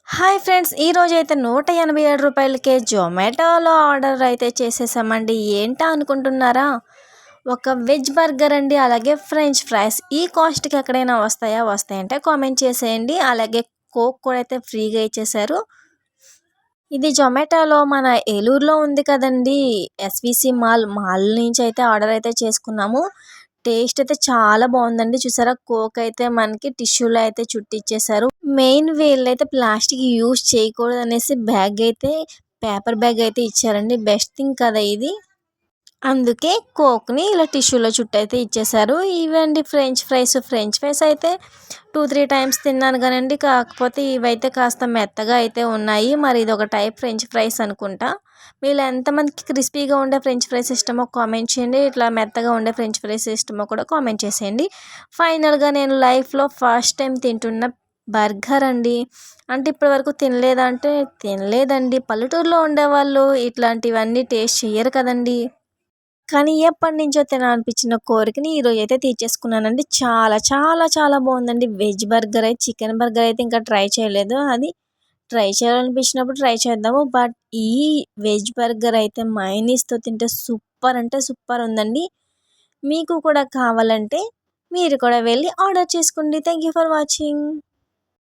Hi friends, ఈరోజైతే రూ. 187కే జొమాటోలో order అయితే చేసేసామండి. ఏంటా అనుకుంటున్నారా? ఒక వెజ్ బర్గర్ అండి, అలాగే ఫ్రెంచ్ ఫ్రైస్. ఈ కాస్ట్‌కి ఎక్కడైనా వస్తాయా? వస్తాయంటే కామెంట్ చేసేయండి. అలాగే కోక్ కూడా అయితే ఫ్రీగా ఇచ్చేశారు. ఇది జొమాటోలో మన ఏలూరులో ఉంది కదండీ! ఎస్‌విసి మాల్ నుంచి అయితే ఆర్డర్ అయితే చేసుకున్నాము. టేస్ట్ అయితే చాలా బాగుందండి. చూసారా, కోక్ అయితే మనకి టిష్యూలో అయితే చుట్టిచ్చేశారు. మెయిన్ వీళ్ళైతే ప్లాస్టిక్ యూజ్ చేయకూడదనేసి బ్యాగ్ అయితే పేపర్ బ్యాగ్ అయితే ఇచ్చారండి. బెస్ట్ థింగ్ కదా ఇది. అందుకే కోక్‌ని ఇలా టిష్యూలో చుట్టయితే ఇచ్చేశారు. ఇవండి ఫ్రెంచ్ ఫ్రైస్ అయితే 2, 3 టైమ్స్ తిన్నాను గానండి. కాకపోతే ఇవైతే కాస్త మెత్తగా అయితే ఉన్నాయి. మరి ఇదొక టైప్ ఫ్రెంచ్ ఫ్రైస్ అనుకుంటా. మీలో ఎంతమందికి క్రిస్పీగా ఉండే ఫ్రెంచ్ ఫ్రైస్ ఇష్టమో కామెంట్ చేయండి. ఇట్లా మెత్తగా ఉండే ఫ్రెంచ్ ఫ్రైస్ ఇష్టమో కూడా కామెంట్ చేసేయండి. ఫైనల్‌గా నేను లైఫ్‌లో ఫస్ట్ టైం తింటున్న బర్గర్ అండి. అంటే ఇప్పటివరకు తినలేదా అంటే తినలేదండి. పల్లెటూరులో ఉండేవాళ్ళు ఇట్లాంటివన్నీ టేస్ట్ చెయ్యరు కదండీ! కానీ ఎప్పటినుంచో తినాలనిపించిన కోరికని ఈరోజైతే తీర్చేసుకున్నానండి. చాలా చాలా చాలా బాగుందండి. వెజ్ బర్గర్ అయితే, చికెన్ బర్గర్ అయితే ఇంకా ట్రై చేయలేదు. అది ట్రై చేయాలనిపించినప్పుడు ట్రై చేద్దాము. బట్ ఈ వెజ్ బర్గర్ అయితే మయోనీస్‌తో తింటే సూపర్ అంటే సూపర్ ఉందండి. మీకు కూడా కావాలంటే మీరు కూడా వెళ్ళి ఆర్డర్ చేసుకోండి. Thank you for watching.